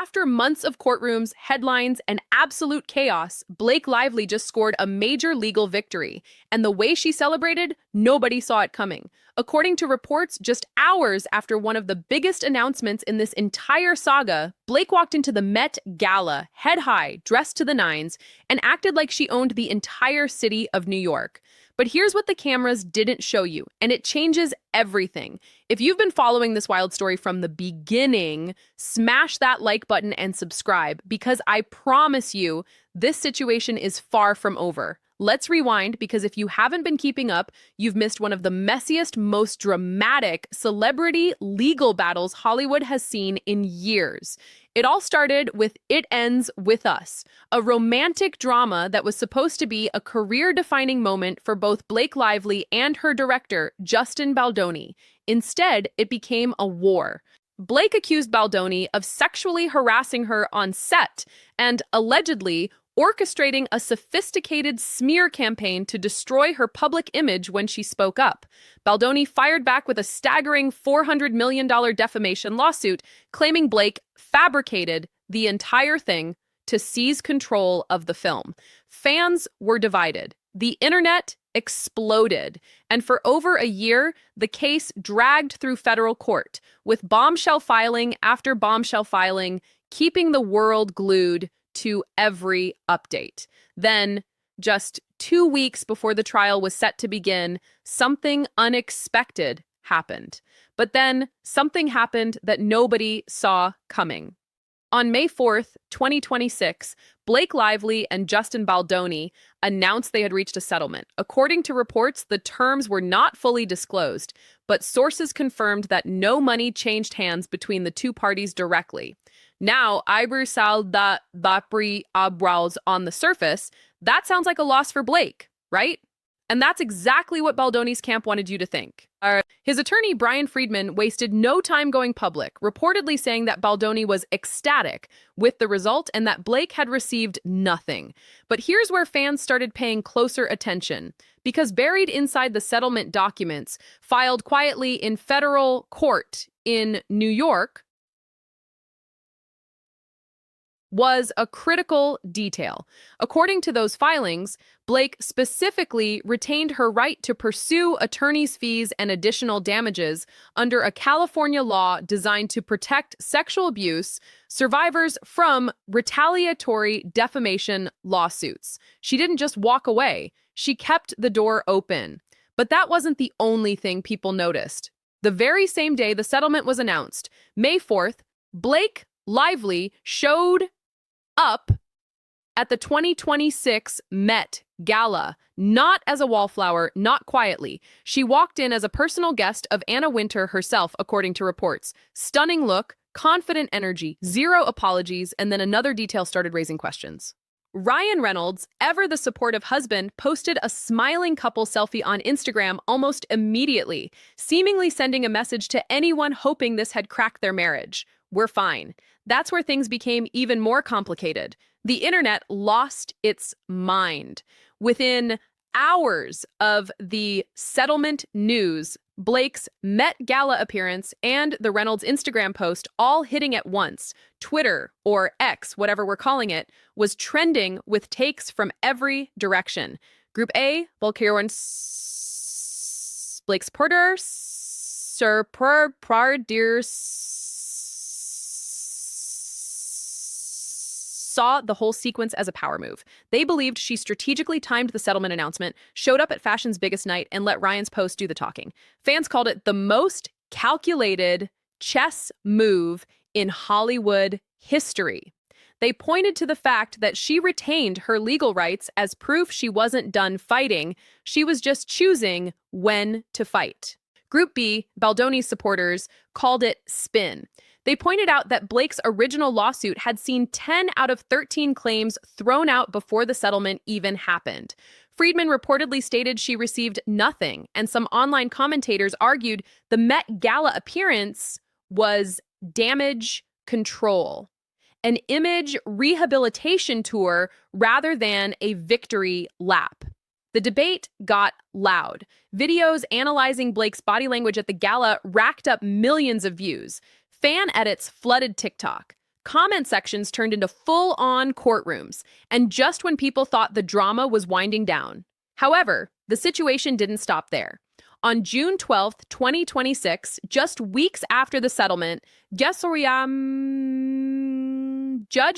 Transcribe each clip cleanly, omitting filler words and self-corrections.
After months of courtrooms, headlines, and absolute chaos, Blake Lively just scored a major legal victory. And the way she celebrated, nobody saw it coming. According to reports, just hours after one of the biggest announcements in this entire saga, Blake walked into the Met Gala, head high, dressed to the nines, and acted like she owned the entire city of New York. But here's what the cameras didn't show you, and it changes everything. If you've been following this wild story from the beginning, smash that like button and subscribe, because I promise you, this situation is far from over. Let's rewind, because if you haven't been keeping up, you've missed one of the messiest, most dramatic celebrity legal battles Hollywood has seen in years. It all started with It Ends With Us, a romantic drama that was supposed to be a career-defining moment for both Blake Lively and her director, Justin Baldoni. Instead, it became a war. Blake accused Baldoni of sexually harassing her on set and allegedly orchestrating a sophisticated smear campaign to destroy her public image when she spoke up. Baldoni fired back with a staggering $400 million defamation lawsuit, claiming Blake fabricated the entire thing to seize control of the film. Fans were divided. The internet exploded. And for over a year, the case dragged through federal court, with bombshell filing after bombshell filing, keeping the world glued to every update. Then, just 2 weeks before the trial was set to begin, something unexpected happened. But then, something happened that nobody saw coming. On May 4th, 2026, Blake Lively and Justin Baldoni announced they had reached a settlement. According to reports, the terms were not fully disclosed, but sources confirmed that no money changed hands between the two parties directly. Now, Ibersal da Bapri Abrows on the surface, that sounds like a loss for Blake, right? And that's exactly what Baldoni's camp wanted you to think. His attorney, Bryan Freedman, wasted no time going public, reportedly saying that Baldoni was ecstatic with the result and that Blake had received nothing. But here's where fans started paying closer attention, because buried inside the settlement documents, filed quietly in federal court in New York, was a critical detail. According to those filings, Blake specifically retained her right to pursue attorney's fees and additional damages under a California law designed to protect sexual abuse survivors from retaliatory defamation lawsuits. She didn't just walk away, she kept the door open. But that wasn't the only thing people noticed. The very same day the settlement was announced, May 4th, Blake Lively showed up at the 2026 Met Gala, not as a wallflower, not quietly. She walked in as a personal guest of Anna Wintour herself, according to reports. Stunning look, confident energy, zero apologies, and then another detail started raising questions. Ryan Reynolds, ever the supportive husband, posted a smiling couple selfie on Instagram almost immediately, seemingly sending a message to anyone hoping this had cracked their marriage. We're fine. That's where things became even more complicated. The internet lost its mind. Within hours of the settlement news, Blake's Met Gala appearance and the Reynolds Instagram post all hitting at once, Twitter, or X, whatever we're calling it, was trending with takes from every direction. Group A, Volkerons, Blake supporters, Sir saw the whole sequence as a power move. They believed she strategically timed the settlement announcement, showed up at fashion's biggest night, and let Ryan's post do the talking. Fans called it the most calculated chess move in Hollywood history. They pointed to the fact that she retained her legal rights as proof she wasn't done fighting. She was just choosing when to fight. Group B, Baldoni's supporters, called it spin. They pointed out that Blake's original lawsuit had seen 10 out of 13 claims thrown out before the settlement even happened. Freedman reportedly stated she received nothing, and some online commentators argued the Met Gala appearance was damage control, an image rehabilitation tour rather than a victory lap. The debate got loud. Videos analyzing Blake's body language at the gala racked up millions of views. Fan edits flooded TikTok. Comment sections turned into full-on courtrooms, and just when people thought the drama was winding down. However, the situation didn't stop there. On June 12th, 2026, just weeks after the settlement, Judge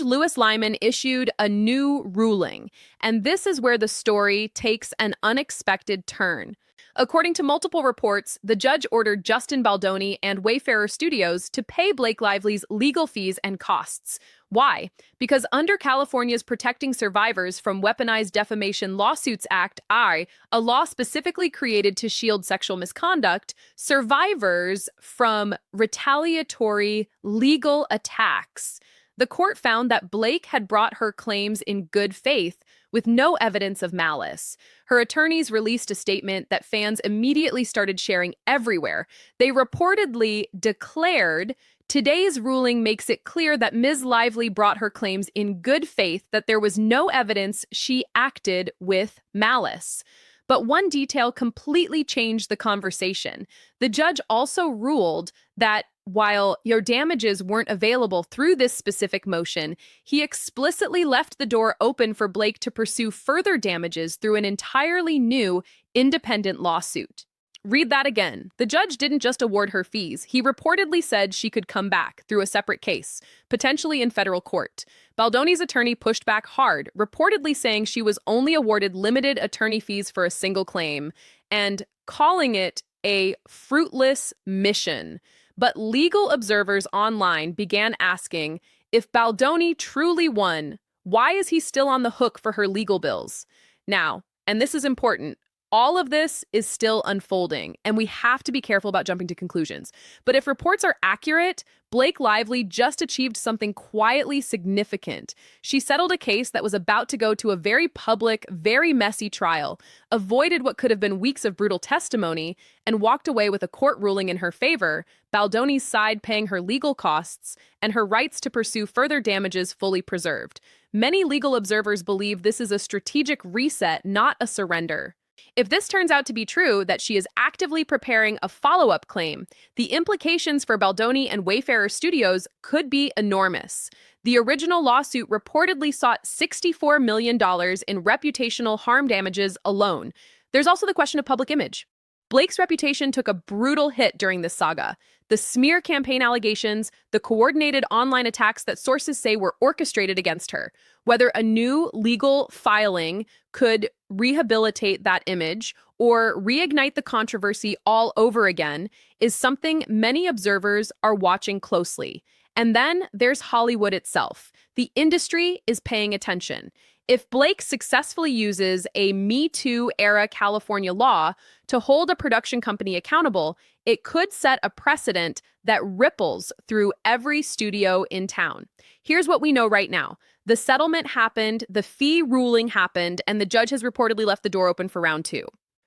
Louis Lyman issued a new ruling, and this is where the story takes an unexpected turn. According to multiple reports, the judge ordered Justin Baldoni and Wayfarer Studios to pay Blake Lively's legal fees and costs. Why? Because under California's Protecting Survivors from Weaponized Defamation Lawsuits Act, a law specifically created to shield sexual misconduct, survivors from retaliatory legal attacks. The court found that Blake had brought her claims in good faith, with no evidence of malice. Her attorneys released a statement that fans immediately started sharing everywhere. They reportedly declared, "Today's ruling makes it clear that Ms. Lively brought her claims in good faith, that there was no evidence she acted with malice." But one detail completely changed the conversation. The judge also ruled that while your damages weren't available through this specific motion, he explicitly left the door open for Blake to pursue further damages through an entirely new, independent lawsuit. Read that again. The judge didn't just award her fees. He reportedly said she could come back through a separate case, potentially in federal court. Baldoni's attorney pushed back hard, reportedly saying she was only awarded limited attorney fees for a single claim, and calling it a fruitless mission. But legal observers online began asking, if Baldoni truly won, why is he still on the hook for her legal bills? Now, and this is important, all of this is still unfolding, and we have to be careful about jumping to conclusions. But if reports are accurate, Blake Lively just achieved something quietly significant. She settled a case that was about to go to a very public, very messy trial, avoided what could have been weeks of brutal testimony, and walked away with a court ruling in her favor, Baldoni's side paying her legal costs, and her rights to pursue further damages fully preserved. Many legal observers believe this is a strategic reset, not a surrender. If this turns out to be true, that she is actively preparing a follow-up claim, the implications for Baldoni and Wayfarer Studios could be enormous. The original lawsuit reportedly sought $64 million in reputational harm damages alone. There's also the question of public image. Blake's reputation took a brutal hit during this saga. The smear campaign allegations, the coordinated online attacks that sources say were orchestrated against her. Whether a new legal filing could rehabilitate that image or reignite the controversy all over again is something many observers are watching closely. And then there's Hollywood itself. The industry is paying attention. If Blake successfully uses a Me Too-era California law to hold a production company accountable, it could set a precedent that ripples through every studio in town. Here's what we know right now. The settlement happened, the fee ruling happened, and the judge has reportedly left the door open for round 2.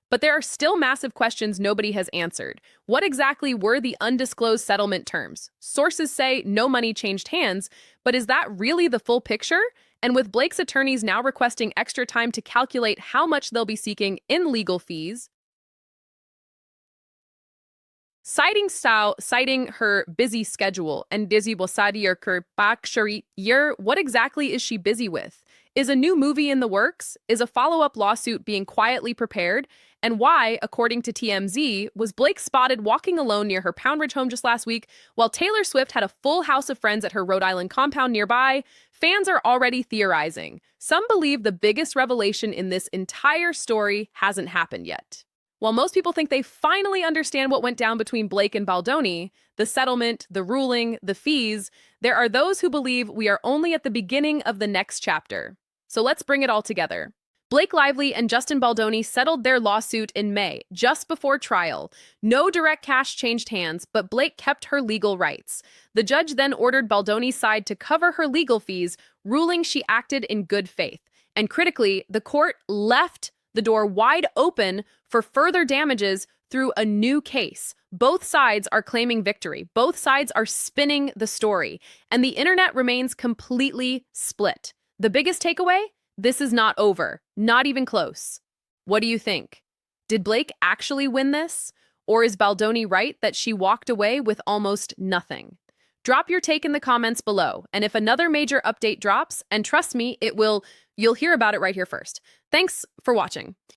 But there are still massive questions nobody has answered. What exactly were the undisclosed settlement terms? Sources say no money changed hands, but is that really the full picture? And with Blake's attorneys now requesting extra time to calculate how much they'll be seeking in legal fees, citing her busy schedule and what exactly is she busy with? Is a new movie in the works? Is a follow-up lawsuit being quietly prepared? And why, according to TMZ, was Blake spotted walking alone near her Pound Ridge home just last week, while Taylor Swift had a full house of friends at her Rhode Island compound nearby? Fans are already theorizing. Some believe the biggest revelation in this entire story hasn't happened yet. While most people think they finally understand what went down between Blake and Baldoni, the settlement, the ruling, the fees, there are those who believe we are only at the beginning of the next chapter. So let's bring it all together. Blake Lively and Justin Baldoni settled their lawsuit in May, just before trial. No direct cash changed hands, but Blake kept her legal rights. The judge then ordered Baldoni's side to cover her legal fees, ruling she acted in good faith. And critically, the court left the door wide open for further damages through a new case. Both sides are claiming victory. Both sides are spinning the story. And the internet remains completely split. The biggest takeaway? This is not over. Not even close. What do you think? Did Blake actually win this? Or is Baldoni right that she walked away with almost nothing? Drop your take in the comments below, and if another major update drops, and trust me, you'll hear about it right here first. Thanks for watching.